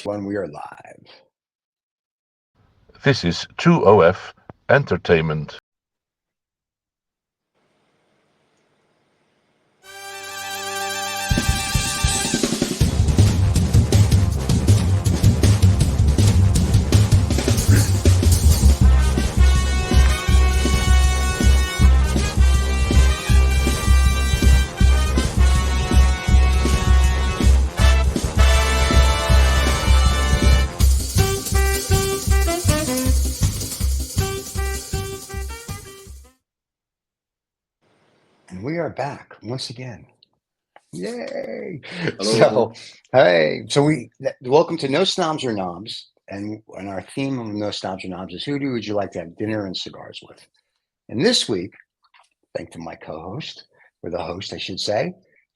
When we are live. This is 2OF Entertainment. And we are back once again. Yay! Hello. Hey, welcome to No Snobs or Knobs, and our theme of No Snobs or Knobs is would you like to have dinner and cigars with? And this week, thanks to my co-host, or the host, I should say,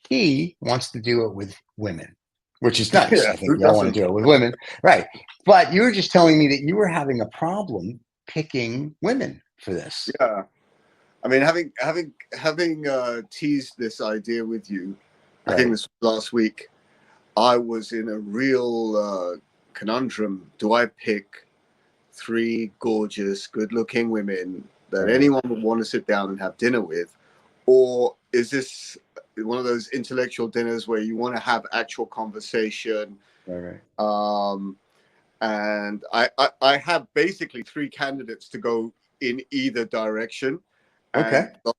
he wants to do it with women, which is nice. Yeah, I think who we all want doesn't? to do it with women, right? But you were just telling me that you were having a problem picking women for this. Yeah. I mean, having teased this idea with you, I think Right. this was last week. I was in a real conundrum. Do I pick three gorgeous, good-looking women that Right. anyone would want to sit down and have dinner with, or is this one of those intellectual dinners where you want to have actual conversation? Right. And I have basically three candidates to go in either direction. Okay. And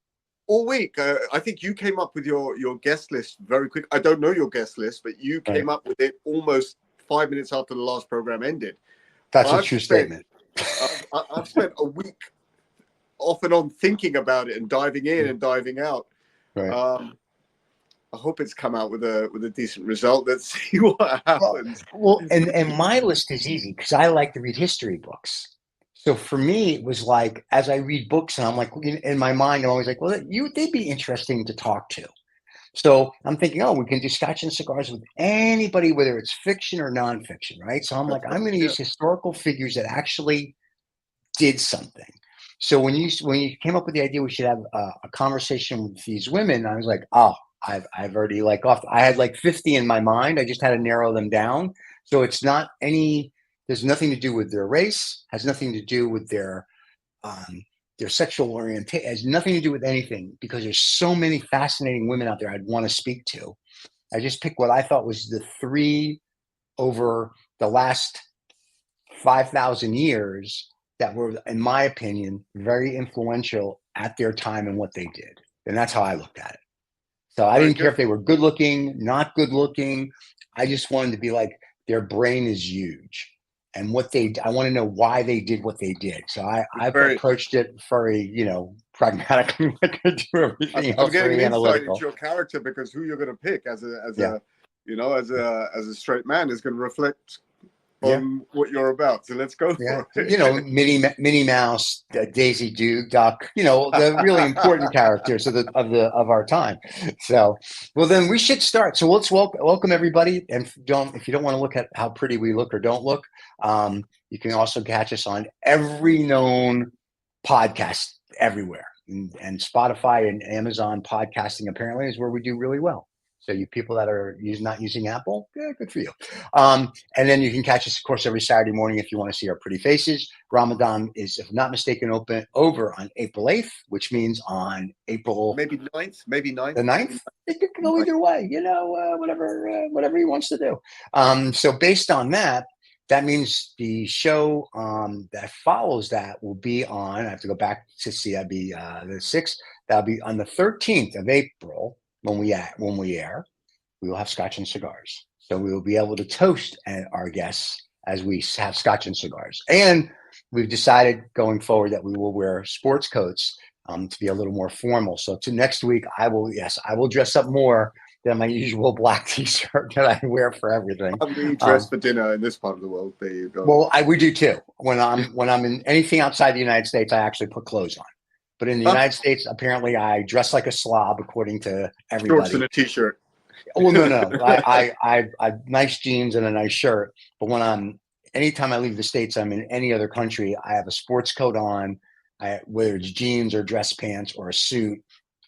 all week, I think you came up with your guest list very quick. I don't know your guest list, but you Right. came up with it almost 5 minutes after the last program ended. That's a I've true spent statement. I've spent a week off and on thinking about it and diving in and diving out. Right. I hope it's come out with a decent result. Let's see what happens. And my list is easy because I like to read history books. So for me, it was like as I read books, and I'm like in my mind, I'm always like, well, they'd be interesting to talk to. So I'm thinking, oh, we can do Scotch and cigars with anybody, whether it's fiction or nonfiction, right? So I'm like, That's I'm right. going to Yeah. use historical figures that actually did something. So when you came up with the idea we should have a conversation with these women, I was like, oh, I've already like off. I had like 50 in my mind. I just had to narrow them down. So it's not any. There's nothing to do with their race. Has nothing to do with their sexual orientation. Has nothing to do with anything because there's so many fascinating women out there I'd want to speak to. I just picked what I thought was the three over the last 5,000 years that were, in my opinion, very influential at their time and what they did. And that's how I looked at it. So I Very didn't care good. if they were good looking, not good looking. I just wanted to be like, their brain is huge. And I want to know why they did what they did. So I Very. approached it very, pragmatically, like I do everything I'm else, getting an very insight into analytical. your character because who you're going to pick as Yeah. a straight man is going to reflect Yeah. on what you're about. So let's go Yeah, for it. Minnie Mouse, Daisy Duck, the really important characters of our time. So, well, then we should start. So let's welcome everybody. And if you don't want to look at how pretty we look or don't look, you can also catch us on every known podcast everywhere, and Spotify and Amazon podcasting apparently is where we do really well. So you people that are not using Apple, yeah, good for you. And then you can catch us, of course, every Saturday morning if you want to see our pretty faces. Ramadan is, if not mistaken, over on April 8th, which means on April Maybe ninth. the 9th. It could go either way, whatever he wants to do. So based on that, that means the show that follows that will be on, I have to go back to see, that'd be the 6th. That'll be on the 13th of April when we air. We will have Scotch and cigars. So we will be able to toast our guests as we have Scotch and cigars. And we've decided going forward that we will wear sports coats to be a little more formal. So to next week, I will dress up more than my usual black t-shirt that I wear for everything. We dress for dinner in this part of the world. There you go. Well, we do too. When I'm in anything outside the United States, I actually put clothes on. But in the United States, apparently I dress like a slob, according to everybody. Shorts and a t-shirt. Well, no. I nice jeans and a nice shirt. But anytime I leave the States, I'm in any other country, I have a sports coat on, whether it's jeans or dress pants or a suit,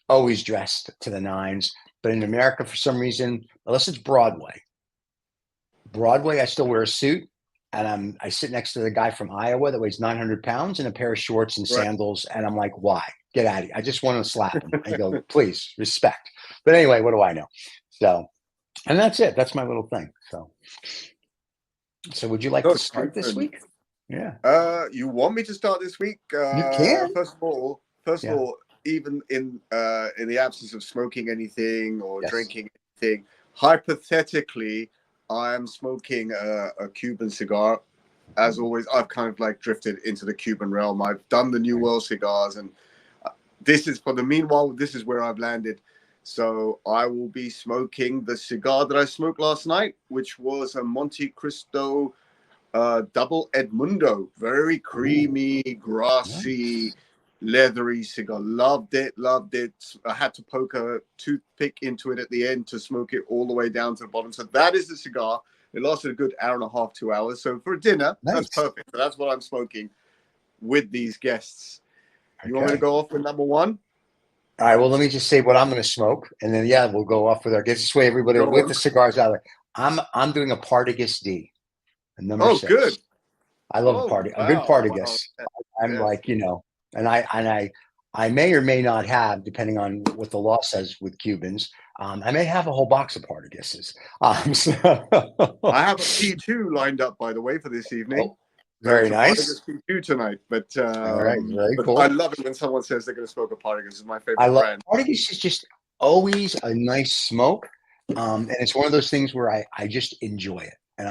always dressed to the nines. But in America, for some reason, unless it's Broadway, Broadway, I still wear a suit, and I sit next to the guy from Iowa that weighs 900 pounds in a pair of shorts and Right. sandals, and I'm like, why? Get out of here! I just want to slap him. I go, please respect. But anyway, what do I know? So, and that's it. That's my little thing. So would you like No, to start this Stephen, week? Yeah, you want me to start this week? you can. First of Yeah. all, even in the absence of smoking anything or Yes. drinking anything, hypothetically, I am smoking a Cuban cigar. As always, I've kind of like drifted into the Cuban realm. I've done the New Right. World cigars, and this is for the meanwhile. This is where I've landed. So I will be smoking the cigar that I smoked last night, which was a Monte Cristo double Edmundo. Very Ooh, creamy, grassy, nice. leathery cigar. Loved it, loved it. I had to poke a toothpick into it at the end to smoke it all the way down to the bottom. So that is the cigar. It lasted a good hour and a half, 2 hours. So for dinner, that's Nice. perfect. So that's what I'm smoking with these guests. You want me to Okay. go off with number one? All right. Well, let me just say what I'm going to smoke, and then yeah, we'll go off with our guess. This way, everybody Go with on. the cigars out there. I'm doing a Partagas D, a number Oh, 6. good. I love Oh, a good wow. Wow. Partagas. I'm Yes. like, and I may or may not have, depending on what the law says with Cubans. I may have a whole box of Partagas's. So, I have a P2 lined up, by the way, for this evening. oh, So very it's a nice. Partagas P2 tonight. All right, very But I cool. love it when someone says they're going to smoke a Partagas. It's my I favorite love brand. Partagas is just always a nice smoke. And it's one of those things where I just enjoy it. And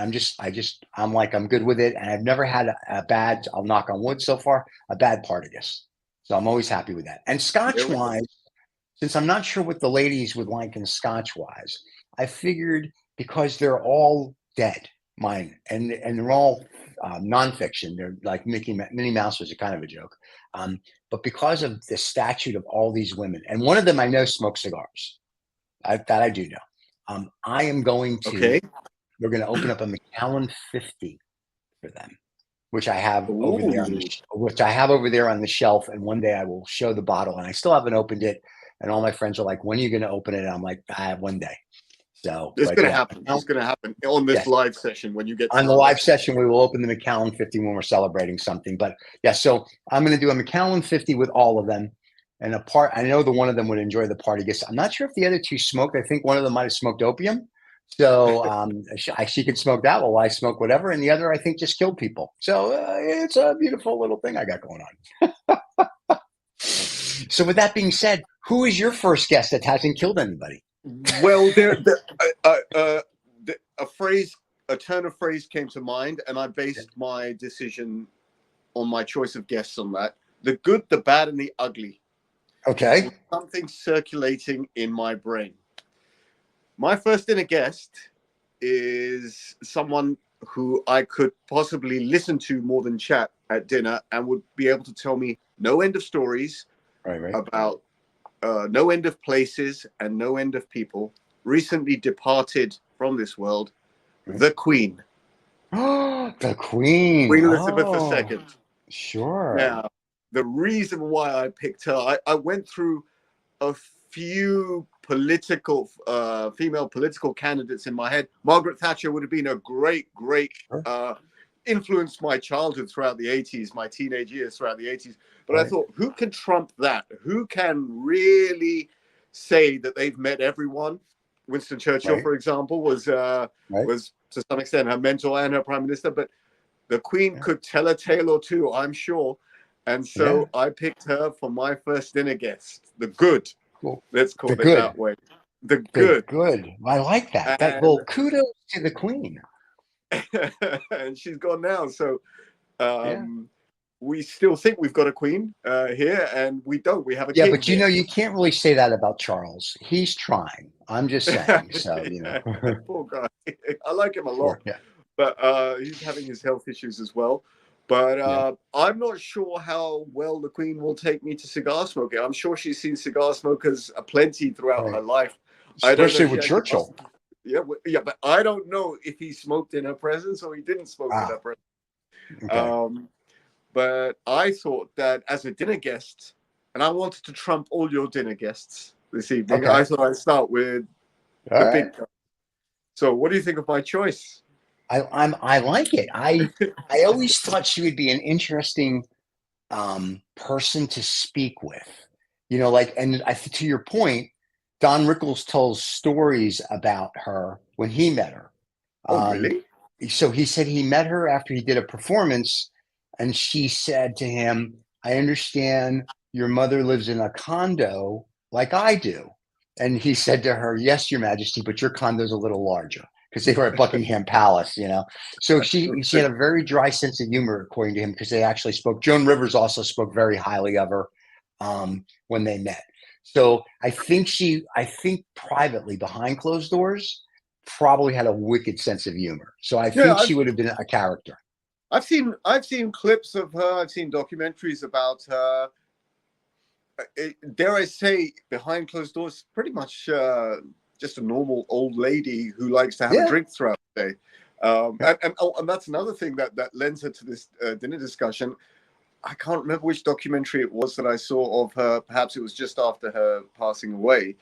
I'm like, I'm good with it. And I've never had a bad, I'll knock on wood so far, a bad Partagas. So I'm always happy with that. And There Scotch we go. wise, since I'm not sure what the ladies would like in Scotch wise, I figured because they're all dead, mine, and they're all nonfiction. They're like Minnie Mouse was a kind of a joke. But because of the statute of all these women, and one of them I know smokes cigars, that I do know. I am going to. Okay. We're going to open up a Macallan 50 for them, which I have over there on the Ooh. which I have over there on the shelf. And one day I will show the bottle, and I still haven't opened it. And all my friends are like, "When are you going to open it?" And I'm like, one day." So, It's but going to yeah, happen. It's going to happen on this yes. live session when you get to On the the live live. session, we will open the Macallan 50 when we're celebrating something. But yeah, so I'm going to do a Macallan 50 with all of them. And I know the one of them would enjoy the party. Guess I'm not sure if the other two smoked. I think one of them might have smoked opium. So she could smoke that while I smoke whatever. And the other, I think, just killed people. So it's a beautiful little thing I got going on. So with that being said, who is your first guest that hasn't killed anybody? Well, a phrase, a turn of phrase came to mind, and I based my decision on my choice of guests on that. The good, the bad, and the ugly. There Okay. was something circulating in my brain. My first dinner guest is someone who I could possibly listen to more than chat at dinner and would be able to tell me no end of stories Right. about no end of places and no end of people. Recently departed from this world, Right. the Queen. Oh, the Queen. Queen Elizabeth Oh, II. sure. Now, the reason why I picked her, I went through a few female political candidates in my head. Margaret Thatcher would have been a great Sure. influenced my childhood throughout the 80s, my teenage years throughout the 80s. But I Right. thought, who can trump that? Who can really say that they've met everyone? Winston Churchill, Right. for example, Right. was to some extent her mentor and her prime minister, but the Queen Yeah. could tell a tale or two, I'm sure. And Yeah. so I picked her for my first dinner guest, the good. Cool. Let's The call it good. that way. The The good. good. I like that. And Well, kudos to the Queen. and she's gone now. So Yeah. we still think we've got a queen here, and we don't. We have a Yeah, king but here. you can't really say that about Charles. He's trying. I'm just saying. So, Poor guy. I like him a lot, Poor, yeah. but he's having his health issues as well. But Yeah. I'm not sure how well the Queen will take me to cigar smoking. I'm sure she's seen cigar smokers aplenty throughout her Right. life. I don't know Especially if she with actually Churchill. yeah, but I don't know if he smoked in her presence or he didn't smoke in Ah, her presence. okay. But I thought that as a dinner guest, and I wanted to trump all your dinner guests this evening, I Okay. thought I'd start with All the right. big guy. So what do you think of my choice? I like it. I always thought she would be an interesting person to speak with. Like, and to your point, Don Rickles tells stories about her when he met her. Oh, Um, really? so he said he met her after he did a performance, and she said to him, "I understand your mother lives in a condo like I do." And he said to her, "Yes, Your Majesty, but your condo's a little larger." Because they were at Buckingham Palace. So she had a very dry sense of humor, according to him, because they actually spoke. Joan Rivers also spoke very highly of her when they met. So I think privately behind closed doors, probably had a wicked sense of humor. So I Yeah, think she would have been a character. I've seen clips of her. I've seen documentaries about her. Dare I say, behind closed doors, pretty much just a normal old lady who likes to have a Yeah. drink throughout the day. And that's another thing that lends her to this dinner discussion. I can't remember which documentary it was that I saw of her. Perhaps it was just after her passing away.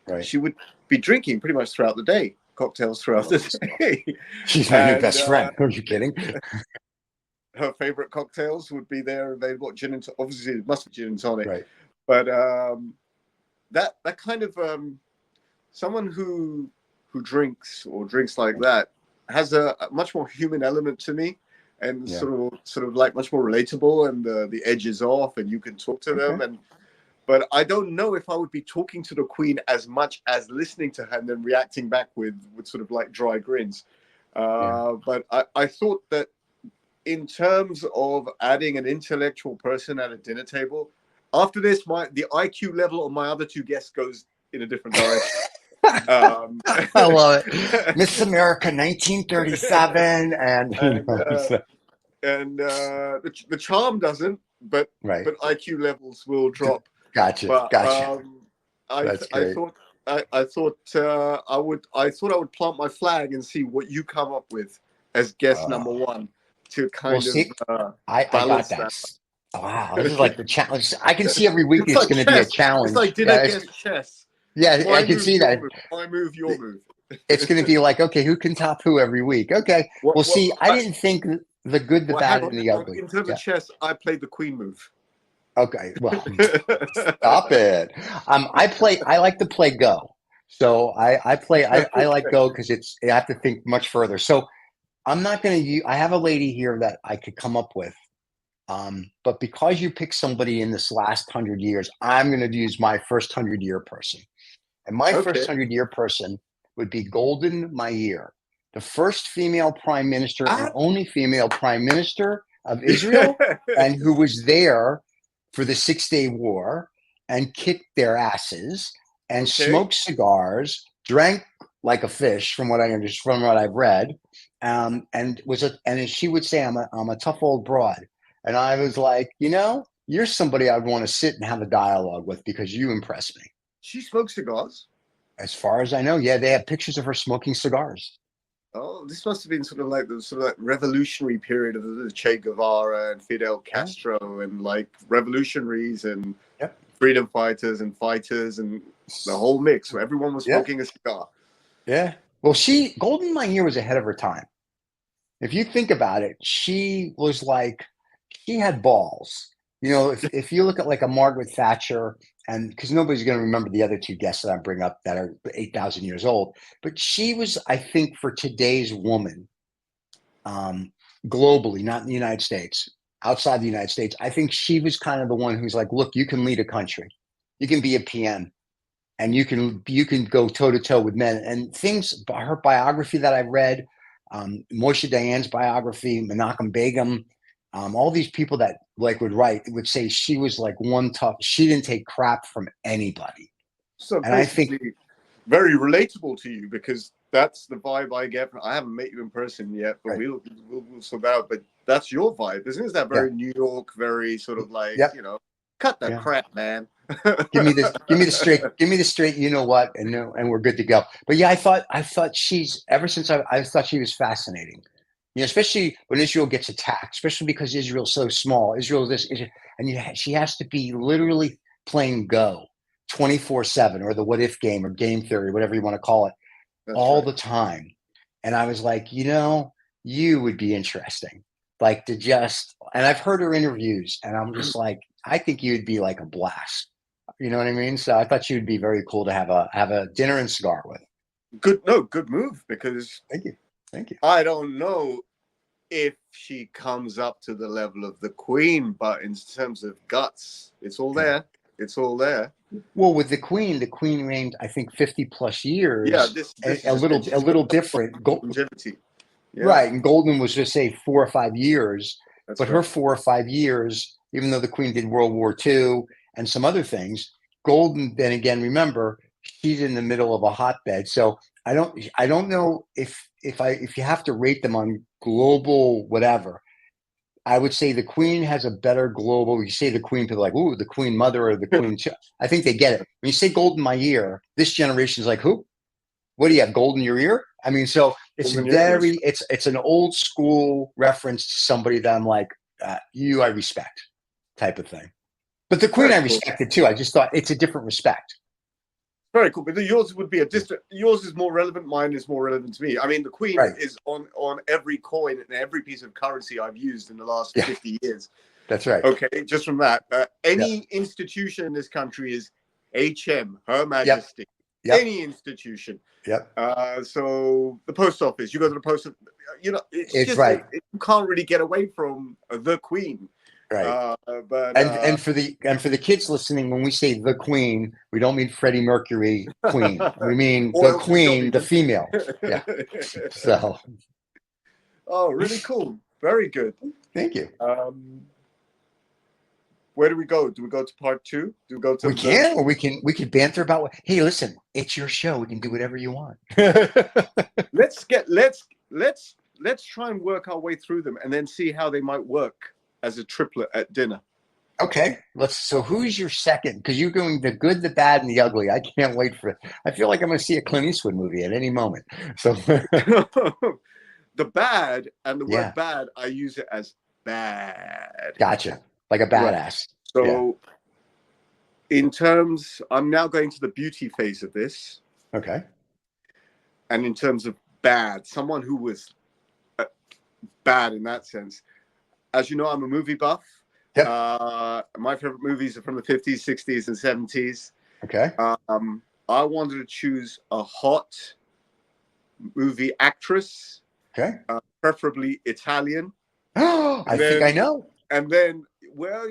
Right. She would be drinking pretty much throughout the day, cocktails throughout the day. She's my new best friend. Are you kidding? Her favorite cocktails would be there available. Gin and obviously it must be gin and tonic. Right. But that kind of someone who drinks or drinks like that has a much more human element to me, and Yeah. sort of like much more relatable, and the edge is off, and you can talk to them. Okay. But I don't know if I would be talking to the Queen as much as listening to her and then reacting back with sort of like dry grins. But I thought that in terms of adding an intellectual person at a dinner table, after this, the IQ level of my other two guests goes in a different direction. I love it. Miss America 1937 and the charm doesn't, but right. IQ levels will drop. Gotcha. But That's I great. thought I thought I would plant my flag and see what you come up with as guest number one to kind see, of I got balance that. that. Wow, this is like the challenge. I can see every week It's it's like going to be a chess. It's challenge. like dinner against chess. Yeah, I My can move, see your that. move. My move, your move. It's going to be like, okay, who can top who every week? Okay. Well, see, I didn't think the good, the hang bad, on. and the ugly. In terms Yeah. of chess, I played the queen move. Okay. Well, stop it. I like to play Go. So I like Go because I have to think much further. So I'm not going to use, I have a lady here that I could come up with. But because you picked somebody in this last 100 years, I'm going to use my first 100-year person. And my first 100-year person would be Golden Meir, the first female prime minister and only female prime minister of Israel, and who was there for the 6-Day War and kicked their asses and smoked cigars, drank like a fish, from what I've read, and she would say, I'm a tough old broad. And I was like, you're somebody I'd want to sit and have a dialogue with because you impress me. She smokes cigars? As far as I know, yeah, they have pictures of her smoking cigars. Oh, this must have been sort of like the revolutionary period of the Che Guevara and Fidel Castro and like revolutionaries and freedom fighters and the whole mix where everyone was smoking a cigar. Yeah. Well, Golden Meir was ahead of her time. If you think about it, she had balls. If you look at like a Margaret Thatcher, and because nobody's going to remember the other two guests that I bring up that are 8,000 years old, but she was, I think, for today's woman, globally, not in the United States, outside the United States, I think she was kind of the one who's like, look, you can lead a country, you can be a PM, and you can go toe to toe with men. And things, her biography that I read, Moshe Dayan's biography, Menachem Begum, all these people that would say she was like one tough. She didn't take crap from anybody. So and I think very relatable to you because that's the vibe I get. I haven't met you in person yet, but we'll sort out. But that's your vibe, isn't it? Is that very New York, very sort of like cut the crap, man. give me the straight. You know what? And we're good to go. But yeah, I thought she's ever since I thought she was fascinating. Especially when Israel gets attacked, especially because Israel's so small. She has to be literally playing Go 24/7 or the what if game or game theory, whatever you want to call it, all the time. And I was like, you would be interesting. Like to just, and I've heard her interviews, and I'm just like, I think you'd be like a blast. You know what I mean? So I thought she would be very cool to have a dinner and cigar with. Good move, because Thank you. I don't know if she comes up to the level of the Queen, but in terms of guts, it's all there. It's all there. Well, with the Queen reigned, I think, 50 plus years. Yeah, this a little different. Longevity. Yeah. Right, and Golden was just say 4 or 5 years, That's but right. her 4 or 5 years, even though the Queen did World War II and some other things, Golden. Then again, remember, she's in the middle of a hotbed. So I don't know if you have to rate them on global whatever. I would say the Queen has a better global. You say the Queen, people are like, ooh, the Queen Mother or the Queen. I think they get it. When you say gold in my ear, this generation's like, who? What do you have, gold in your ear? I mean, so it's it's an old school reference to somebody that I'm like, I respect type of thing. But the Queen, I respected too. I just thought it's a different respect. Very cool. But yours would be a distant. Yours is more relevant. Mine is more relevant to me. I mean, the Queen is on every coin and every piece of currency I've used in the last 50 years. That's right. Okay, just from that, any institution in this country is HM, Her Majesty. Yep. Any institution. Yep. So the post office, you go to the post office, it's just right. You can't really get away from the Queen. Right. But and for the kids listening, when we say the Queen, we don't mean Freddie Mercury Queen. We mean the Queen, the female. Yeah. So. Oh, really cool. Very good. Thank you. Where do we go? Do we go to part 2? Do we go to? We can, or we can banter about. Hey, listen, it's your show. We can do whatever you want. Let's try and work our way through them, and then see how they might work as a triplet at dinner. Okay, so who's your second? Because you're going the good, the bad, and the ugly. I can't wait for it. I feel like I'm going to see a Clint Eastwood movie at any moment. So the bad, and the word bad, I use it as bad. Gotcha. Like a badass. Right. So in terms, I'm now going to the beauty phase of this. Okay. And in terms of bad, someone who was bad in that sense. As you know, I'm a movie buff. Yep. My favorite movies are from the 50s, 60s, and 70s. Okay. I wanted to choose a hot movie actress. Okay. Preferably Italian. I think I know. And then, well,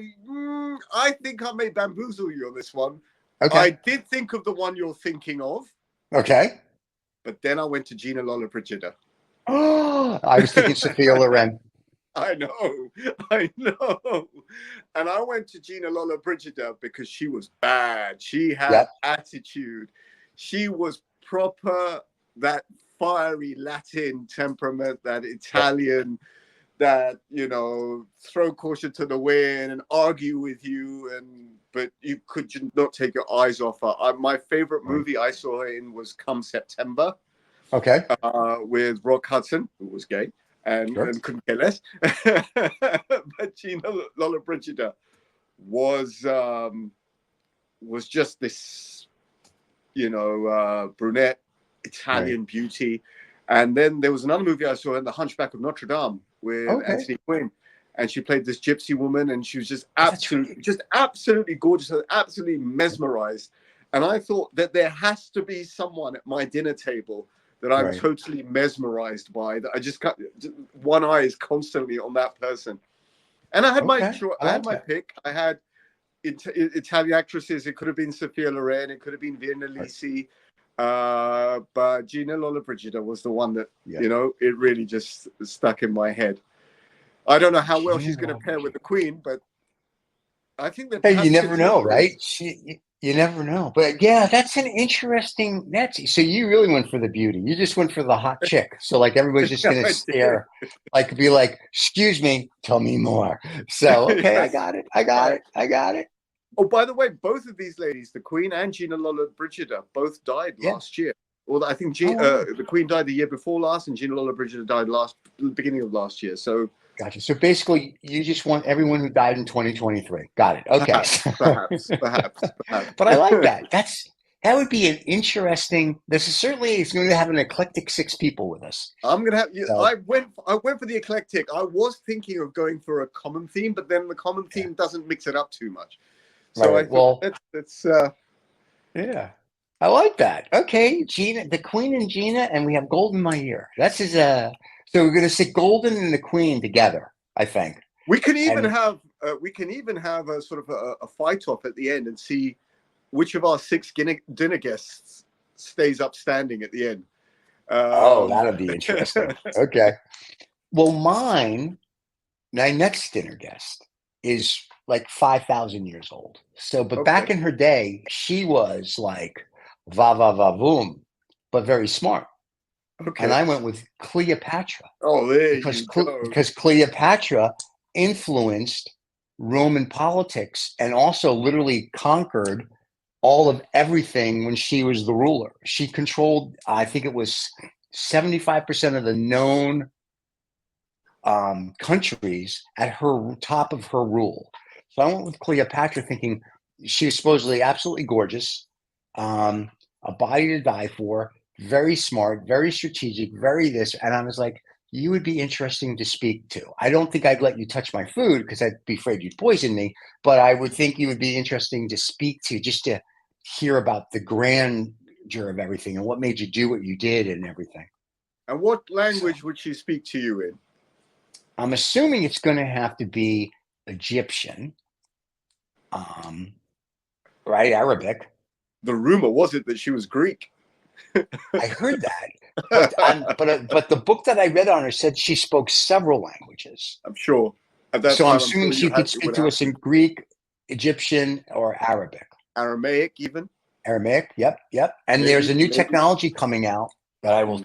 I think I may bamboozle you on this one. Okay. I did think of the one you're thinking of. Okay. But then I went to Gina Lollobrigida. Oh, I was thinking Sophia Loren. I know. And I went to Gina Lollobrigida because she was bad. She had attitude. She was proper, that fiery Latin temperament, that Italian, that, throw caution to the wind and argue with you, but you could not take your eyes off her. My favorite movie I saw her in was Come September. Okay. With Rock Hudson, who was gay and couldn't care less. But Gina Lollobrigida was just this, brunette Italian beauty. And then there was another movie I saw in The Hunchback of Notre Dame with Anthony Quinn, and she played this gypsy woman, and she was just absolutely gorgeous, absolutely mesmerized. And I thought that there has to be someone at my dinner table that I'm totally mesmerized by, that I just can't, one eye is constantly on that person. And I had my pick. I had Italian actresses. It could have been Sophia Loren. It could have been Virna Lisi. But Gina Lollobrigida was the one that, it really just stuck in my head. I don't know how well she's going to pair with the Queen, but I think that. Hey, you never know, right? You never know. But yeah, that's an interesting. So you really went for the beauty. You just went for the hot chick. So like everybody's just going to stare, be like, "Excuse me, tell me more." So okay, I got it. Oh, by the way, both of these ladies, the Queen and Gina Lollobrigida, both died last year. Well, I think the Queen died the year before last, and Gina Lollobrigida died beginning of last year. So. Gotcha. So basically, you just want everyone who died in 2023. Got it. Okay. Perhaps. But I like that. That would be an interesting. This is certainly it's going to have an eclectic 6 people with us. I'm gonna have you. So, I went for the eclectic. I was thinking of going for a common theme, but then the common theme doesn't mix it up too much. So right. I thought it's Yeah. I like that. Okay, Gina, the Queen and Gina, and we have gold in my ear. That's his. So we're going to sit golden and the Queen together. I think we can even and have a sort of a fight off at the end and see which of our 6 dinner guests stays up standing at the end. that'll be interesting. Okay. Well, my next dinner guest is like 5,000 years old. So, but back Okay. in her day, she was like va va va boom, but very smart. Okay. And I went with Cleopatra. Oh, there because you go. because Cleopatra influenced Roman politics and also literally conquered all of everything when she was the ruler. She controlled, I think it was 75% of the known countries at her top of her rule. So I went with Cleopatra thinking she was supposedly absolutely gorgeous, a body to die for, very smart, very strategic, very this. And I was like, you would be interesting to speak to. I don't think I'd let you touch my food because I'd be afraid you'd poison me, but I would think you would be interesting to speak to, just to hear about the grandeur of everything and what made you do what you did and everything. And what language would she speak to you in? I'm assuming it's going to have to be Egyptian, right? Arabic. The rumor was it that she was Greek. I heard that, but the book that I read on her said she spoke several languages. I'm sure. At that So time, I'm assuming she could speak to us in Greek, Egyptian, or Arabic. Aramaic, even. Aramaic, yep. And there's a new technology coming out that I will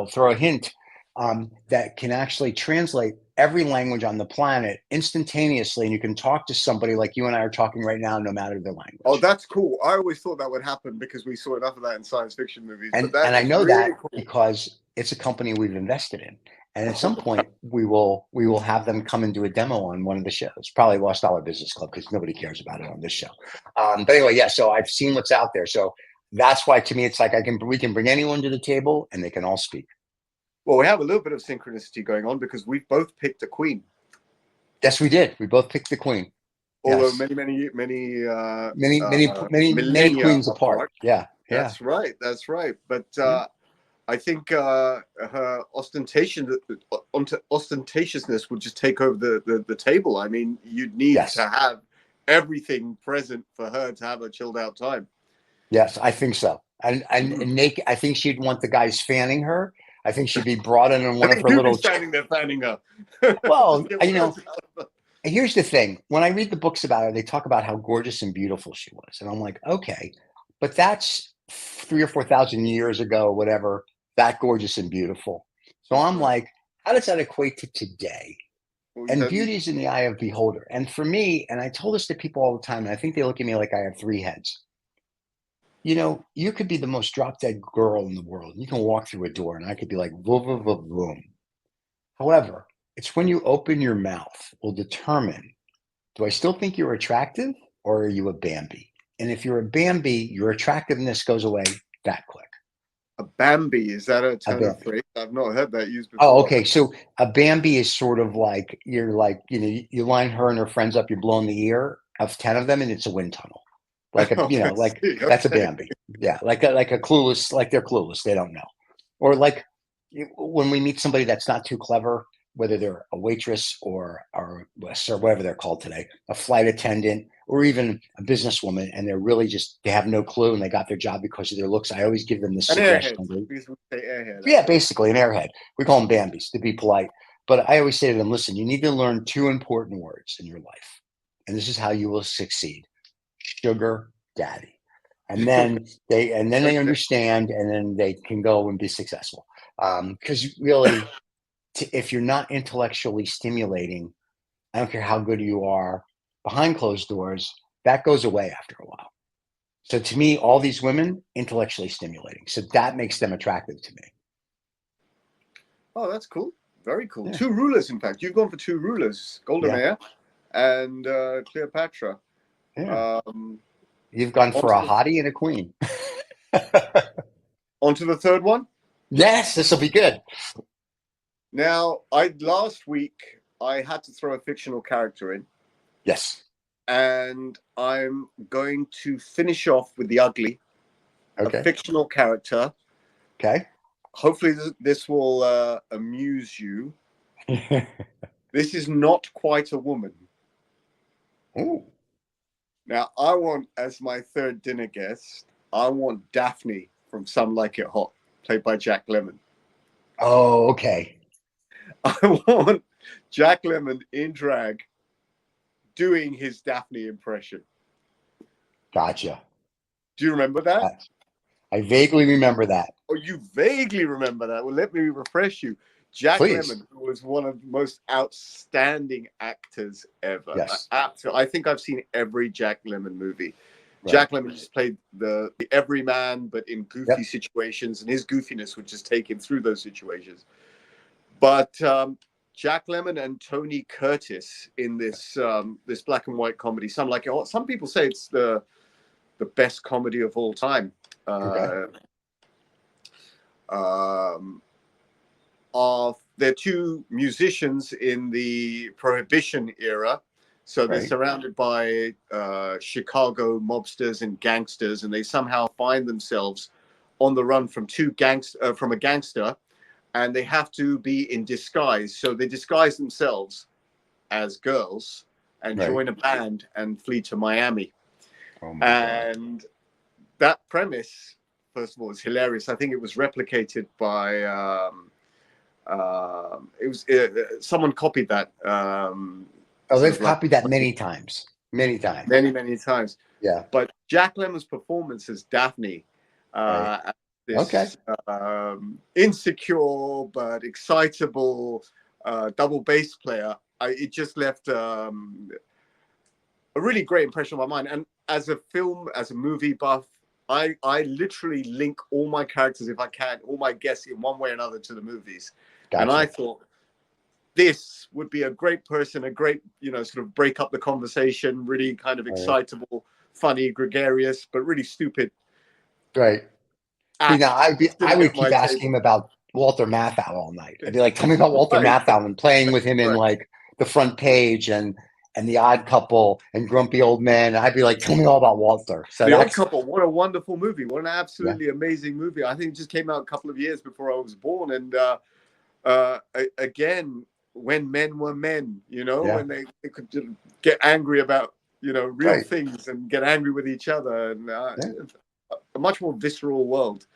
throw a hint that can actually translate every language on the planet instantaneously, and you can talk to somebody like you and I are talking right now, no matter the language. Oh, that's cool. I always thought that would happen because we saw enough of that in science fiction movies. And but I know really that cool. because it's a company we've invested in, and at some point we will have them come and do a demo on one of the shows, probably Lost Dollar Business Club, because nobody cares about it on this show. But anyway, yeah. So I've seen what's out there, so that's why to me it's like we can bring anyone to the table and they can all speak. Well, we have a little bit of synchronicity going on because we've both picked a queen. Yes, we did. We both picked the Queen. Although yes. many queens apart. Yeah. That's right. But I think her ostentatiousness would just take over the table. I mean, you'd need to have everything present for her to have a chilled out time. Yes, I think so. And Nick, I think she'd want the guys fanning her. I think she'd be brought in one of her little standing there fanning her. Well, here's the thing. When I read the books about her, they talk about how gorgeous and beautiful she was. And I'm like, okay, but that's 3,000 or 4,000 years ago, or whatever, that gorgeous and beautiful. So I'm like, how does that equate to today? And beauty is in the eye of the beholder. And for me, and I told this to people all the time, and I think they look at me like I have 3 heads. You know, you could be the most drop dead girl in the world. You can walk through a door and I could be like, boom, boom, boom, boom. However, it's when you open your mouth will determine, do I still think you're attractive or are you a Bambi? And if you're a Bambi, your attractiveness goes away that quick. A Bambi, is that a turn of phrase? I've not heard that used before. Oh, okay. So a Bambi is sort of like, you're like, you line her and her friends up, you're blowing the ear of 10 of them and it's a wind tunnel. Like that's a Bambi. Yeah. Like a clueless, like they're clueless. They don't know. Or like when we meet somebody that's not too clever, whether they're a waitress or whatever they're called today, a flight attendant, or even a businesswoman, and they're really they have no clue and they got their job because of their looks. I always give them this suggestion. Airhead. Yeah, basically an airhead. We call them Bambis to be polite. But I always say to them, listen, you need to learn 2 important words in your life. And this is how you will succeed. Sugar daddy. And then they understand, and then they can go and be successful. Because really, if you're not intellectually stimulating, I don't care how good you are behind closed doors, that goes away after a while. So to me, all these women, intellectually stimulating. So that makes them attractive to me. Oh, that's cool. Very cool. Yeah. 2 rulers, in fact. You've gone for 2 rulers, Golden Mare and Cleopatra. Yeah. You've gone for a hottie and a queen. On to the third one. Yes, this will be good. Now, last week I had to throw a fictional character in, Yes. and I'm going to finish off with the ugly, a Okay. fictional character. Okay. Hopefully, this will amuse you. This is not quite a woman. Ooh. Now, I want, as my third dinner guest, I want Daphne from Some Like It Hot, played by Jack Lemmon. Oh, okay. I want Jack Lemmon in drag doing his Daphne impression. Gotcha. Do you remember that? I vaguely remember that. Oh, you vaguely remember that. Well, let me refresh you. Jack Please. Lemmon, who was one of the most outstanding actors ever. Yes. I think I've seen every Jack Lemmon movie. Right. Jack Lemmon just played the everyman, but in goofy Yep. situations, and his goofiness would just take him through those situations. But Jack Lemmon and Tony Curtis in this this black and white comedy. Some people say it's the best comedy of all time. Okay. They're two musicians in the Prohibition era, so they're Right. surrounded by Chicago mobsters and gangsters, and they somehow find themselves on the run from from a gangster, and they have to be in disguise. So they disguise themselves as girls and Right. join a band and flee to Miami. Oh my God. And that premise, first of all, is hilarious. I think it was replicated by someone copied that. They've copied that many times. Many times. Many times. Yeah. But Jack Lemmon's performance as Daphne, Right. this insecure but excitable double bass player, it just left a really great impression on my mind. And as a movie buff, I literally link all my characters, if I can, all my guests in one way or another to the movies. Gotcha. And I thought this would be a great person, a great, sort of break up the conversation, really kind of excitable, funny, gregarious, but really stupid. Right. See, now I would keep asking table. him about Walter Matthau all night. I'd be like, tell me about Walter Matthau, and playing with him in like The Front Page and The Odd Couple and Grumpy Old Men. I'd be like, tell me all about Walter. So The Odd Couple, what a wonderful movie. What an absolutely amazing movie. I think it just came out a couple of years before I was born. And again, when men were men, when they could get angry about, real things and get angry with each other, and a much more visceral world.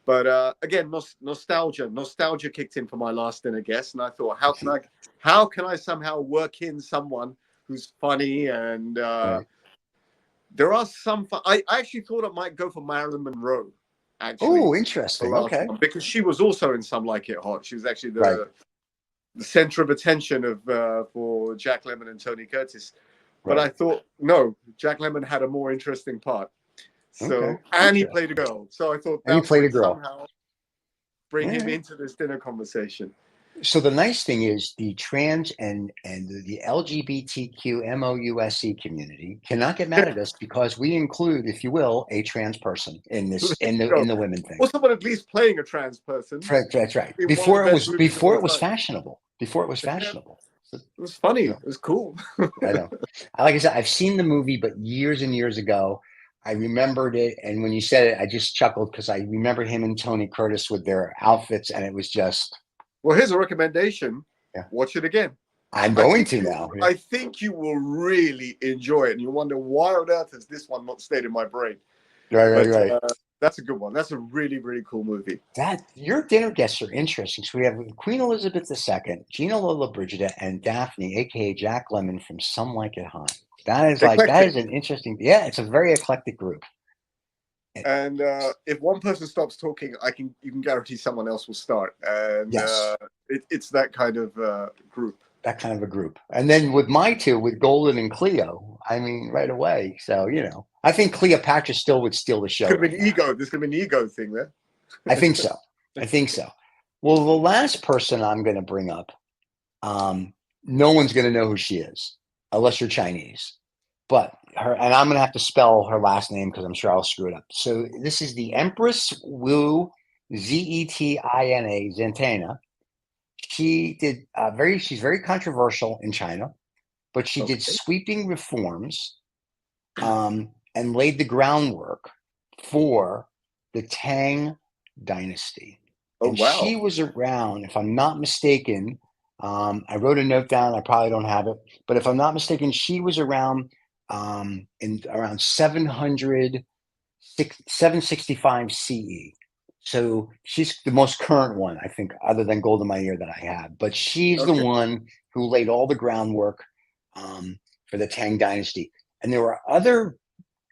But again, nostalgia kicked in for my last dinner guest, and I thought, how can I somehow work in someone who's funny? And there are some I actually thought it might go for Marilyn Monroe. Actually, oh, interesting. Okay, because she was also in Some Like It Hot. She was actually the center of attention of for Jack Lemmon and Tony Curtis. But I thought, no, Jack Lemmon had a more interesting part. So and he played a girl. So I thought that would somehow bring him into this dinner conversation. So the nice thing is the trans and the LGBTQ MOUSE community cannot get mad at us because we include, if you will, a trans person in this in the women thing. Or someone at least playing a trans person. That's right. Before it was fashionable. Before it was fashionable. It was funny. It was cool. I know. Like I said, I've seen the movie, but years and years ago. I remembered it, and when you said it, I just chuckled because I remember him and Tony Curtis with their outfits, and it was just. Well, here's a recommendation. Watch it again. I'm going to now. I think you will really enjoy it, and you wonder why on earth has this one not stayed in my brain. Right. That's a good one. That's a really, really cool movie. Your dinner guests are interesting. So we have Queen Elizabeth II, Gina Lollobrigida, and Daphne, aka Jack Lemmon from Some Like It Hot. That is an interesting. Yeah, it's a very eclectic group. And if one person stops talking, you can guarantee someone else will start. And it's that kind of group. That kind of a group. And then with my two, with Golden and Cleo, I mean, right away. So I think Cleopatra still would steal the show. There's going to be an ego thing there. I think so. Well, the last person I'm going to bring up, no one's going to know who she is unless you're Chinese. but her, and I'm gonna have to spell her last name because I'm sure I'll screw it up. So this is the Empress Wu Zetina Zentana. She did she's very controversial in China, but she did Okay. sweeping reforms and laid the groundwork for the Tang Dynasty. Oh, And wow. she was around, if I'm not mistaken. I wrote a note down. I probably don't have it, but if I'm not mistaken, she was around in around 765 CE. So she's the most current one, I think, other than Golden My Ear that I have. But she's the Okay. one who laid all the groundwork for the Tang Dynasty. And there were other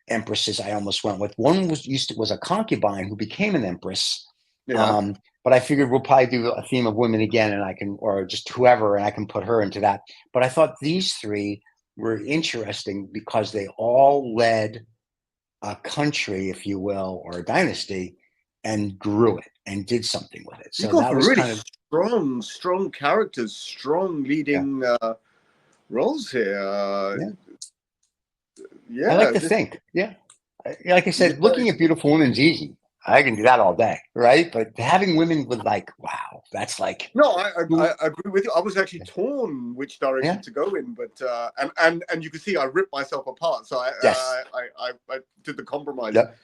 empresses I almost went with. One was a concubine who became an empress. Yeah. But I figured we'll probably do a theme of women again, and I can, or just whoever, and I can put her into that. But I thought these three were interesting because they all led a country, if you will, or a dynasty, and grew it and did something with it. You So got that some was really kind of, strong characters, strong yeah, leading roles here. yeah. I like Yeah, to this, think, yeah. Like I said, yeah, looking at beautiful women's easy. I can do that all day, right? But having women with like, wow, that's like, no, I agree with you. I was actually yeah, torn which yeah, direction to go in, but and you can see I ripped myself apart. So yes, I did the compromise. yep,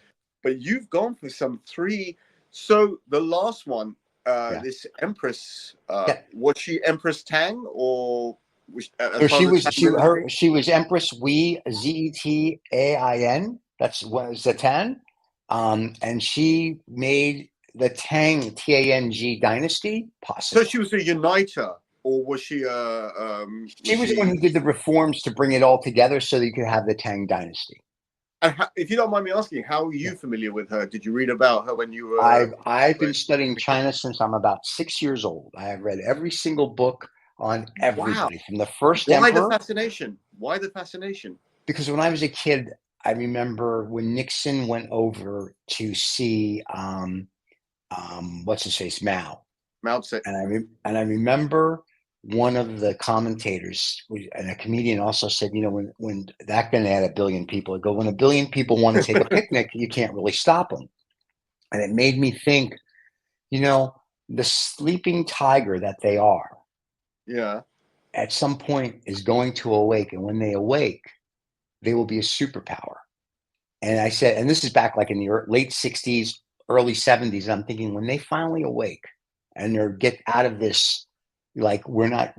But you've gone for some three. So the last one, yeah, this Empress, yeah. was she Empress Tang or was, as So part of the Tang Dynasty? she was Empress Wei Zetain. That's what Zetian. And she made the Tang Tang dynasty So possible. she was a uniter, or was she? She Was was the one she? who did the reforms to bring it all together so that you could have the Tang dynasty. And if you don't mind me asking, how are Yeah. you familiar with her? Did you read about her when you were? I've been studying China since I'm about 6 years old. I have read every single book on Wow. everybody from the first Why the emperor. fascination? Why the fascination? Because when I was a kid, I remember when Nixon went over to see what's his face, Mao, Mao Tse. and I remember one of the commentators and a comedian also said, you know, when back then they had a billion people, go when a billion people want to take a picnic, you can't really stop them, and it made me think, you know, the sleeping tiger that they are Yeah. at some point is going to awake, and when they awake, they will be a superpower. And I said, and this is back like in the late 60s, early 70s. And I'm thinking when they finally awake and they're get out of this, like we're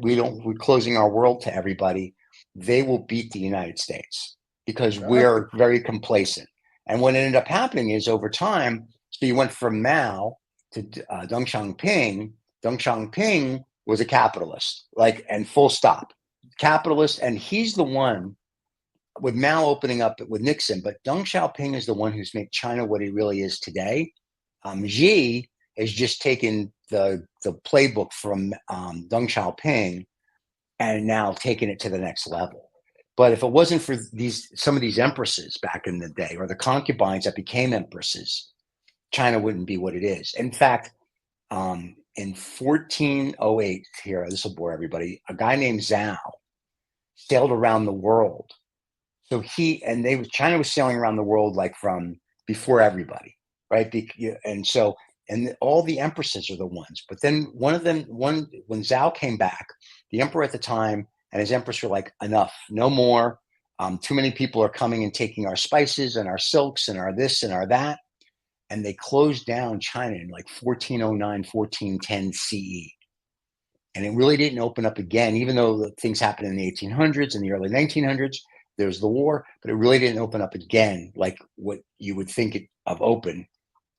closing our world to everybody, they will beat the United States because Okay. we're very complacent. And what ended up happening is over time, so you went from Mao to Deng Xiaoping. Deng Xiaoping was a capitalist, like, and full stop, capitalist. And he's the one with Mao opening up with Nixon, but Deng Xiaoping is the one who's made China what it really is today. Xi has just taken the playbook from Deng Xiaoping and now taken it to the next level. But if it wasn't for some of these empresses back in the day, or the concubines that became empresses, China wouldn't be what it is. In fact, in 1408, here, this will bore everybody, a guy named Zhao sailed around the world. So China was sailing around the world like from before everybody, right? And all the empresses are the ones. But then one when Zhao came back, the emperor at the time and his empress were like, enough, no more. Too many people are coming and taking our spices and our silks and our this and our that. And they closed down China in like 1409, 1410 CE. And it really didn't open up again, even though things happened in the 1800s and the early 1900s. There's the war, but it really didn't open up again like what you would think of open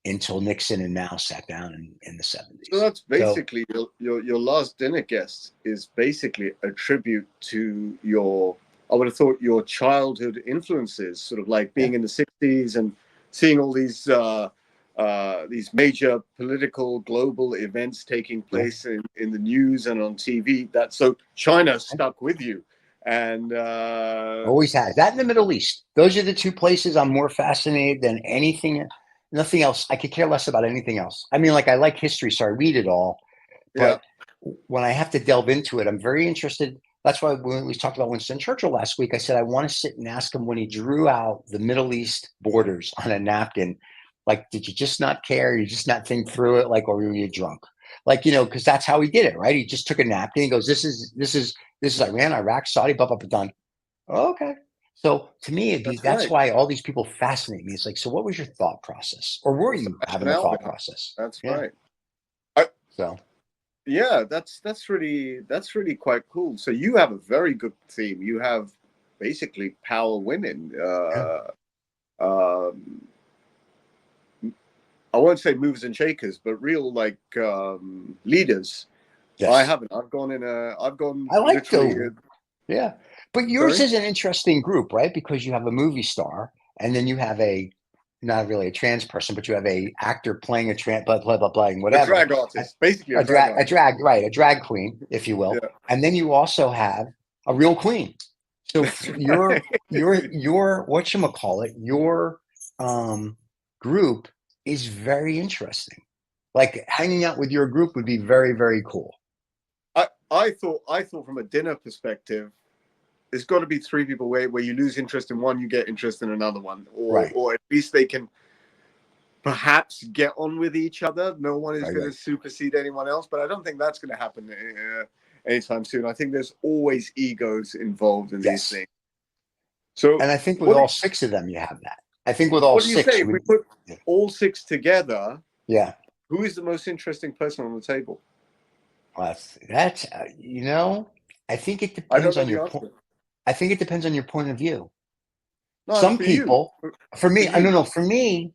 until Nixon and Mao sat down in the So 70s. that's So basically your last dinner guest is basically a tribute to your, I would have thought, your childhood influences, sort of like yeah, being in the '60s and seeing all these major political global events taking yeah, place in the news and on TV. That so China stuck with you, and always has. That in the Middle East. Those are the two places I'm more fascinated than anything, nothing else. I could care less about anything else. I mean, like I like history, so I read it all. yeah, But when I have to delve into it, I'm very interested. That's why when we talked about Winston Churchill last week, I said I want to sit and ask him when he drew out the Middle East borders on a napkin, like, did you just not care? You just not think through it, like, or were you drunk? Like, because that's how he did it, right? He just took a napkin. He goes, this is Iran, Iraq, Saudi, blah, blah, blah, done. Oh, okay. So to me, That's that's right. why all these people fascinate me. It's like, so what was your thought process, or were That's the you having a rationale thought behind it. process? That's Yeah. right. I, So yeah, that's really quite cool. So you have a very good theme. You have basically power women. yeah. Um, I won't say movers and shakers, but real like leaders. I Yes. haven't. I've gone I like literally. those. Yeah. But yours Sorry. is an interesting group, right? Because you have a movie star, and then you have not really a trans person, but you have a actor playing a trans, blah, blah, blah, blah, and A whatever. drag artist, basically a drag artist. A drag queen, if you will. Yeah, And then you also have a real queen. So that's your right. whatchamacallit, your group is very interesting. Like hanging out with your group would be very, very cool. I thought from a dinner perspective, there's got to be three people where you lose interest in one, you get interest in another one, Right. or at least they can perhaps get on with each other. No one is Right, going right. to supersede anyone else, but I don't think that's going to happen anytime soon. I think there's always egos involved in these Yes. things. So And I think with what do all you, six of them, you have that. I think with all what do you six, say you if we would. put all six together? Yeah. Who is the most interesting person on the table? That's I think it I depends don't know on the your point. answer. I think it depends on your point of view. No, Some for you. people, for For me, I you. don't know. For me,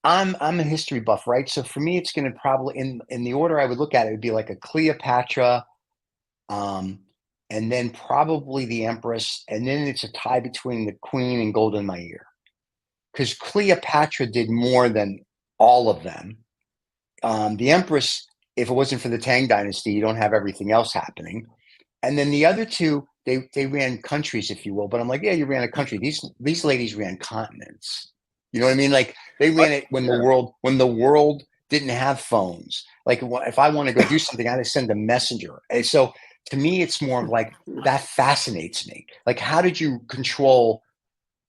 I'm a history buff, right? So for me, it's going to probably in the order I would look at it would be like a Cleopatra, um, and then probably the Empress, and then it's a tie between the Queen and Golden My Ear, because Cleopatra did more than all of them. The Empress, if it wasn't for the Tang Dynasty, you don't have everything else happening. And then the other two, they ran countries, if you will. But I'm like, yeah, you ran a country. These ladies ran continents. You know what I mean? Like they I, ran it yeah. when the world didn't have phones. Like if I want to go do something, I had to send a messenger. And so to me, it's more of like that fascinates me. Like, how did you control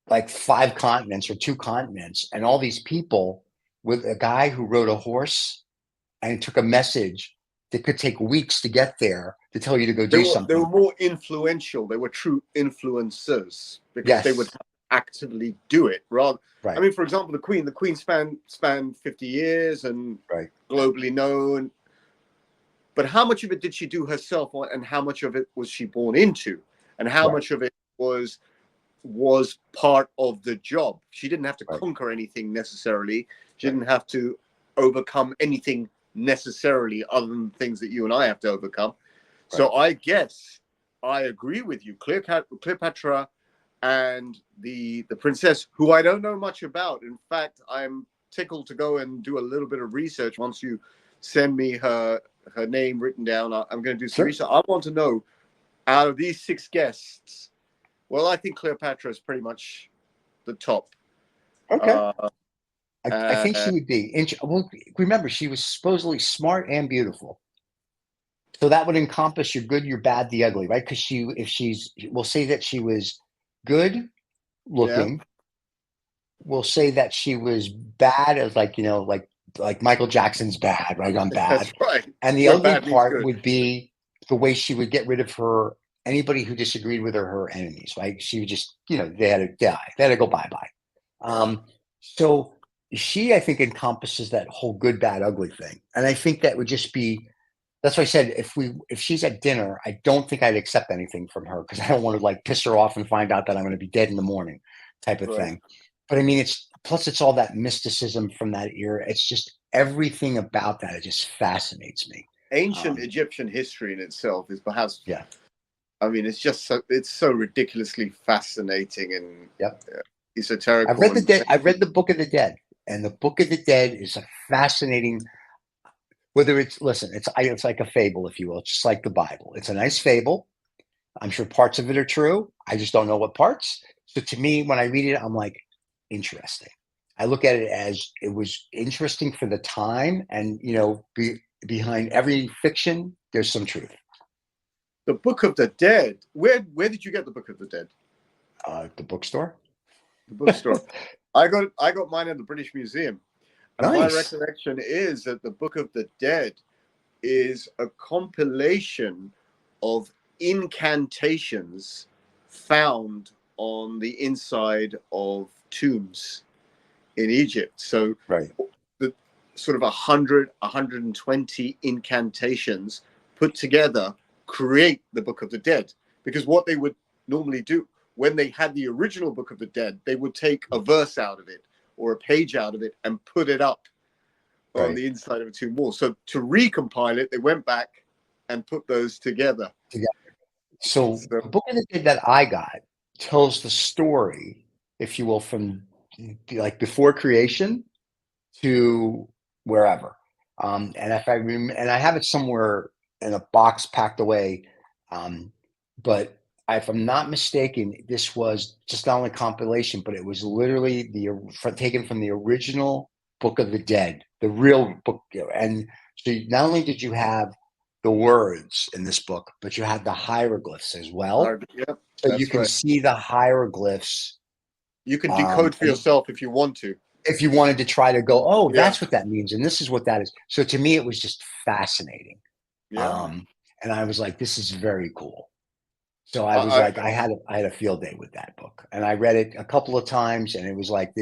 like 5 continents or 2 continents and all these people with a guy who rode a horse and took a message that could take weeks to get there to tell you to go They do were something. more influential. They were true influencers because they would Yes, actively do it. Rather, I right, mean, for example, the Queen. The Queen spanned 50 years and right, globally known. But how much of it did she do herself, and how much of it was she born into, and how right, much of it was part of the job? She didn't have to right, conquer anything necessarily. She right, didn't have to overcome anything necessarily, other than things that you and I have to overcome. right. So I guess I agree with you. Cleopatra and the princess, who I don't know much about. In fact, I'm tickled to go and do a little bit of research once you send me her name written down. I'm going to do some Sure. research. I want to know, out of these six guests, well, I think Cleopatra is pretty much the top. Okay. Uh, I think she uh, would be. Well, remember, she was supposedly smart and beautiful. So that would encompass your good, your bad, the ugly, right? Because we'll say that she was good yeah, looking. We'll say that she was bad as like Michael Jackson's bad, right? I'm that's bad. right. And the Where ugly bad means part good. would be the way she would get rid of anybody who disagreed with her enemies, right? She would just, they had to die. They had to go bye-bye. So she, I think, encompasses that whole good, bad, ugly thing. And I think that would just be, that's why I said, if she's at dinner, I don't think I'd accept anything from her because I don't want to like piss her off and find out that I'm going to be dead in the morning type of Right. thing. But I mean, it's all that mysticism from that era. It's just everything about that. It just fascinates me. Ancient Egyptian history in itself is perhaps, Yeah. I mean, it's so ridiculously fascinating and Yep. esoterical. And I've read the Book of the Dead, and the Book of the Dead is a fascinating. Whether it's like a fable, if you will. It's just like the Bible. It's a nice fable. I'm sure parts of it are true. I just don't know what parts. So to me, when I read it, I'm like, interesting. I look at it as it was interesting for the time, and behind every fiction, there's some truth. The Book of the Dead. Where did you get the Book of the Dead? The bookstore. The bookstore. I got mine at the British Museum. And my Nice. recollection is that the Book of the Dead is a compilation of incantations found on the inside of tombs in Egypt. So Right. the sort of 100, 120 incantations put together create the Book of the Dead. Because what they would normally do when they had the original Book of the Dead, they would take a verse out of it or a page out of it and put it up on the inside of a tomb wall. So to recompile it, they went back and put those together. So the Book of the Dead that I got tells the story, if you will, from like before creation to wherever. And if I remember, and I have it somewhere in a box packed away. But if I'm not mistaken, this was just not only compilation, but it was literally taken from the original Book of the Dead, the real book. And so not only did you have the words in this book, but you had the hieroglyphs as well. Yep, so you can see the hieroglyphs. You can decode for yourself if you want to. If you wanted to try to go, oh, that's what that means, and this is what that is. So to me, it was just fascinating. And I was like, this is very cool. So I was I had a field day with that book, and I read it a couple of times, and it was like,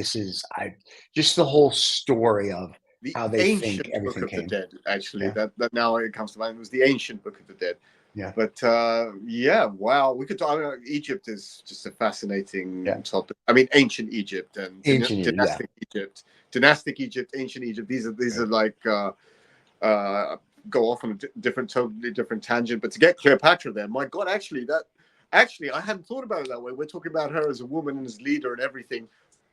just the whole story of how they think everything came. The Dead, actually, that now it comes to mind. It was the ancient Book of the Dead. Yeah. But wow, we could talk. Egypt is just a fascinating topic. I mean, ancient Egypt and dynastic Egypt, ancient Egypt. These are like go off on a totally different tangent. But to get Cleopatra there, my God, actually, I hadn't thought about it that way. We're talking about her as a woman and as leader and everything.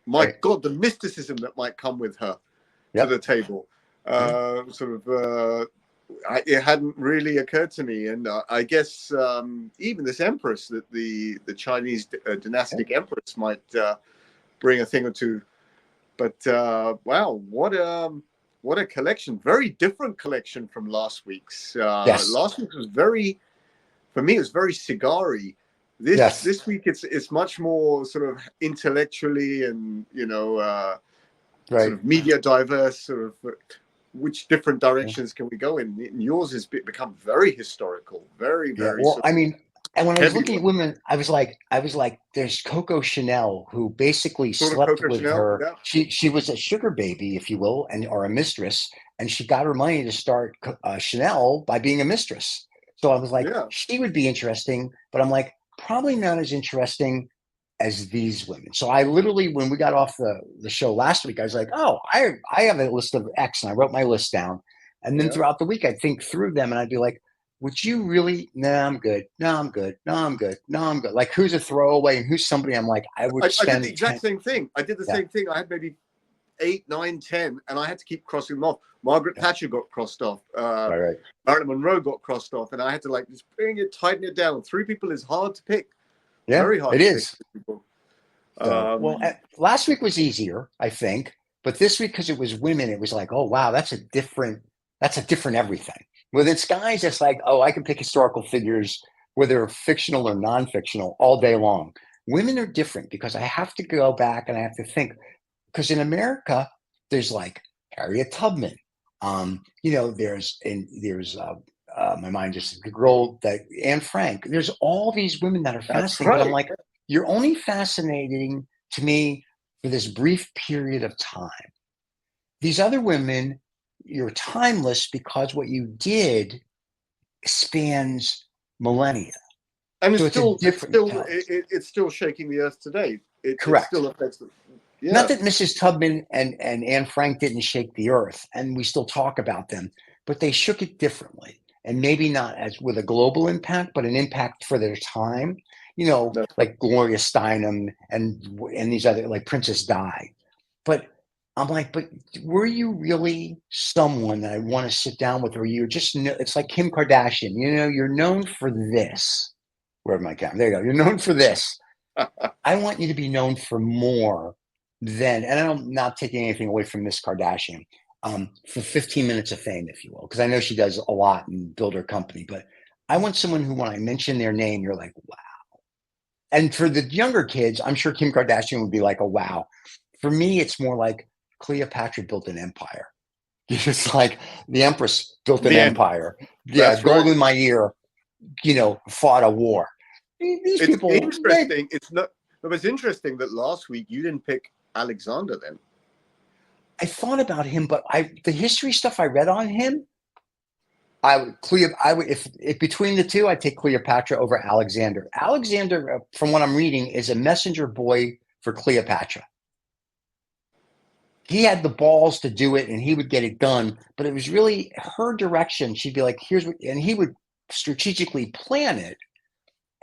My God, the mysticism that might come with her to the table. It hadn't really occurred to me, and I guess even this empress, that the Chinese dynastic empress, might bring a thing or two. But wow, what a collection! Very different collection from last week's. Last week was for me, it was very cigar-y. This week it's much more sort of intellectually and sort of media diverse, sort of which different directions can we go in. And yours has become very historical, very well, I mean, and when I was looking at women, I was like there's Coco Chanel, who basically slept with her. She was a sugar baby, if you will, or a mistress, and she got her money to start Chanel by being a mistress. So I was like, she would be interesting, but I'm like, probably not as interesting as these women. So I literally, when we got off the show last week, I was like, oh, I have a list of X, and I wrote my list down. And then throughout the week, I'd think through them, and I'd be like, would you really? No, I'm good. No, I'm good. No, I'm good. No, I'm good. Like, who's a throwaway and who's somebody I'm like, I would spend. I did the exact same thing. I did the same thing. I had maybe 8, 9, 10, and I had to keep crossing them off. Margaret Thatcher got crossed off. Marilyn Monroe got crossed off, and I had to like just tighten it down. 3 people is hard to pick. Yeah, very hard. It is. Well, last week was easier, I think, but this week, because it was women, it was like, oh wow, that's a different everything. With it's guys, it's like, oh, I can pick historical figures, whether fictional or non-fictional, all day long. Women are different because I have to go back and I have to think, because in America, there's like Harriet Tubman. There's my mind just the girl that Anne Frank. There's all these women that are fascinating, but I'm like, you're only fascinating to me for this brief period of time. These other women, you're timeless because what you did spans millennia. And it's still shaking the earth today. Correct. It still affects them. Yeah. Not that Mrs. Tubman and Anne Frank didn't shake the earth, and we still talk about them, but they shook it differently. And maybe not as with a global impact, but an impact for their time. Like Gloria Steinem and these other, like Princess Di. But I'm like, but were you really someone that I want to sit down with, or you're just, it's like Kim Kardashian, you're known for this. Where's my camera? There you go. You're known for this. I want you to be known for more than, and I'm not taking anything away from Miss Kardashian, for 15 minutes of fame, if you will, because I know she does a lot and build her company, but I want someone who, when I mention their name, you're like, wow. And for the younger kids, I'm sure Kim Kardashian would be like a wow. For me, it's more like Cleopatra built an empire. It's like the Empress built an The end. empire. Yeah, That's gold right. in my ear, fought a war. These It's people, interesting. It was interesting that last week you didn't pick Alexander then. I thought about him, but the history stuff I read on him, I would if between the two, I'd take Cleopatra over Alexander. Alexander, from what I'm reading, is a messenger boy for Cleopatra. He had the balls to do it and he would get it done, but it was really her direction. She'd be like, here's what, and he would strategically plan it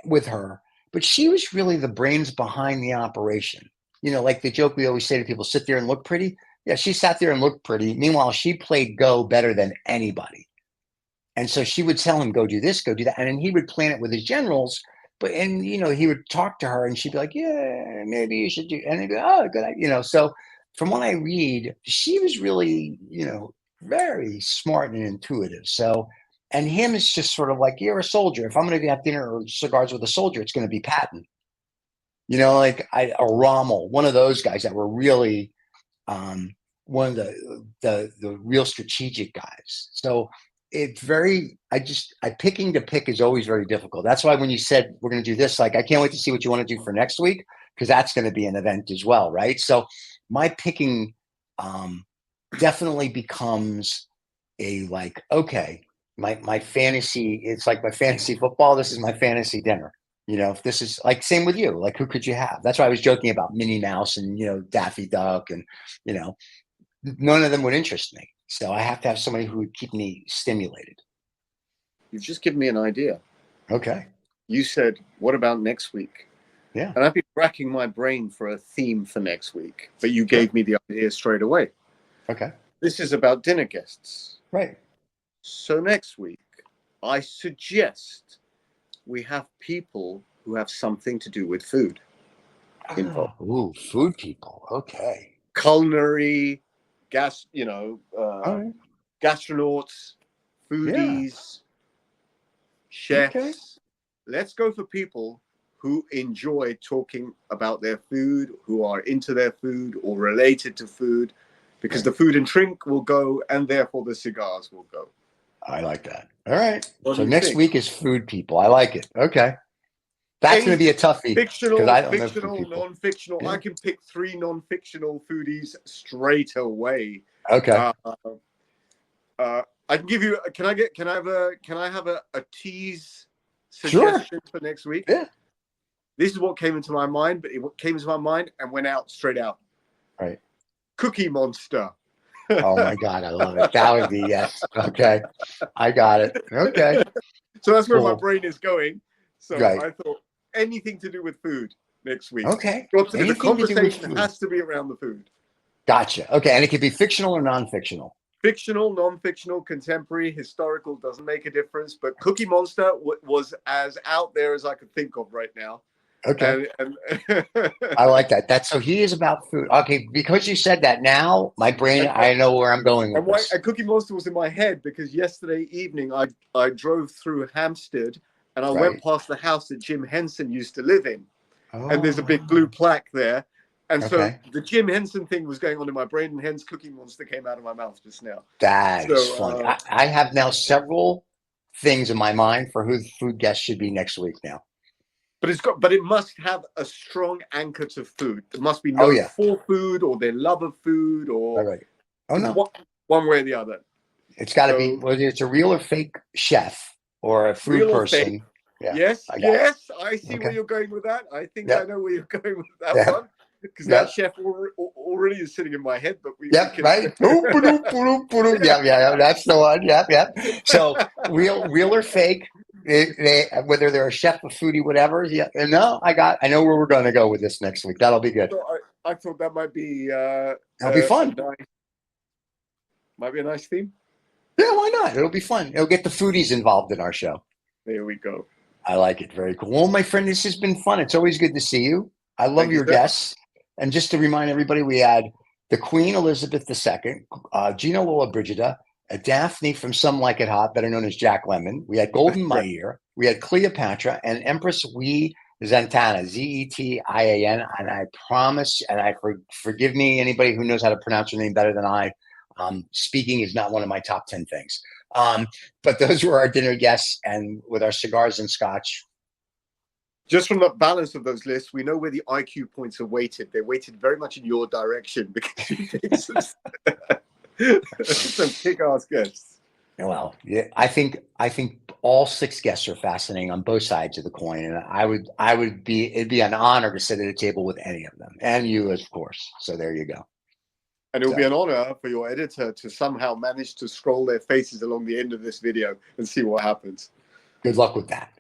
with her, but she was really the brains behind the operation. Like the joke we always say to people, sit there and look pretty. Yeah, she sat there and looked pretty. Meanwhile, she played go better than anybody. And so she would tell him, go do this, go do that. And then he would plan it with his generals. And he would talk to her and she'd be like, yeah, maybe you should do. And he'd be, oh, good. So from what I read, she was really, very smart and intuitive. So, and him is just sort of like, you're a soldier. If I'm going to have dinner or cigars with a soldier, it's going to be Patton, like a Rommel, one of those guys that were really one of the real strategic guys. So it's picking to pick is always very difficult. That's why when you said we're going to do this, like, I can't wait to see what you want to do for next week, because that's going to be an event as well, right? So my picking definitely becomes okay, my fantasy, it's like my fantasy football. This is my fantasy dinner. If this is like, same with you, like, who could you have? That's why I was joking about Minnie Mouse and, Daffy Duck and, none of them would interest me. So I have to have somebody who would keep me stimulated. You've just given me an idea. Okay. You said, what about next week? Yeah. And I've been racking my brain for a theme for next week, but you gave me the idea straight away. Okay. This is about dinner guests. Right. So next week, I suggest we have people who have something to do with food involved. Ooh, food people. Okay. Culinary, gas, All right. gastronauts, foodies, chefs. Okay. Let's go for people who enjoy talking about their food, who are into their food or related to food, because the food and drink will go, and therefore the cigars will go. I like that. All right. What So do you next think? week is food people. I like it. Okay. That's going to be a toughie. Fictional, I don't know food people. non-fictional. Yeah. I can pick 3 non-fictional foodies straight away. Okay. I can give you. Can I have a tease suggestion for next week? Yeah. This is what came into my mind, but it came into my mind and went out straight out. Right. Cookie Monster. Oh my God, I love it. That would be yes. Okay. I got it. Okay. So that's where my Cool. brain is going. So Right. I thought anything to do with food next week. Okay. The conversation has to be around the food. Gotcha. Okay. And it could be fictional or non-fictional. Fictional, non-fictional, contemporary, historical, doesn't make a difference. But Cookie Monster was as out there as I could think of right now. Okay. And I like that. So he is about food. Okay. Because you said that, now my brain, I know where I'm going with this. And Cookie Monster was in my head because yesterday evening I drove through Hampstead and I went past the house that Jim Henson used to live in. Oh, and there's a big blue plaque there. And so okay. the Jim Henson thing was going on in my brain, and hence Cookie Monster came out of my mouth just now. That is funny. I have now several things in my mind for who the food guest should be next week now. But it must have a strong anchor to food. There must be for food or their love of food or one way or the other. It's got to be, whether it's a real or fake chef or a food person. Yeah. Yes, I see where you're going with that. I think I know where you're going with that one. Because that chef already is sitting in my head, but we can... right. Yeah, that's the one. Yeah. So real or fake, whether they're a chef, a foodie, whatever. Yeah, no, I know where we're going to go with this next week. That'll be good. So I thought that might be that'll be fun. Might be a nice theme. Yeah, why not? It'll be fun. It'll get the foodies involved in our show. There we go. I like it. Very cool. Well, my friend, this has been fun. It's always good to see you. I love your guests. And just to remind everybody, we had the Queen Elizabeth II, Gina Lollobrigida, a Daphne from Some Like It Hot, better known as Jack Lemmon. We had Golden My Right. Ear. We had Cleopatra and Empress Zetian, Zetian. And I promise, and forgive me, anybody who knows how to pronounce her name better than I. Speaking is not one of my top 10 things. But those were our dinner guests, and with our cigars and scotch. Just from the balance of those lists, we know where the IQ points are weighted. They're weighted very much in your direction because you picked some kick-ass guests. Well, yeah, I think all 6 guests are fascinating on both sides of the coin, and it'd be an honor to sit at a table with any of them, and you, of course. So there you go. And it will be an honor for your editor to somehow manage to scroll their faces along the end of this video and see what happens. Good luck with that.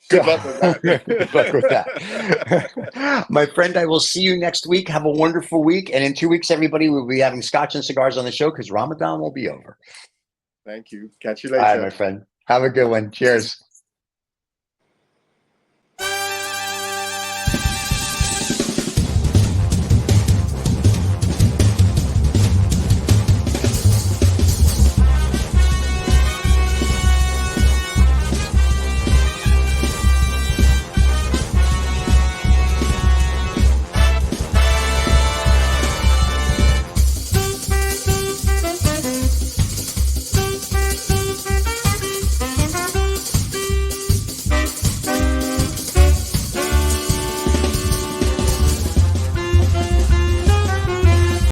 Good luck with that. Good luck with that. My friend, I will see you next week. Have a wonderful week. And in 2 weeks, everybody will be having Scotch and Cigars on the show because Ramadan will be over. Thank you. Catch you later. All right, my friend. Have a good one. Cheers.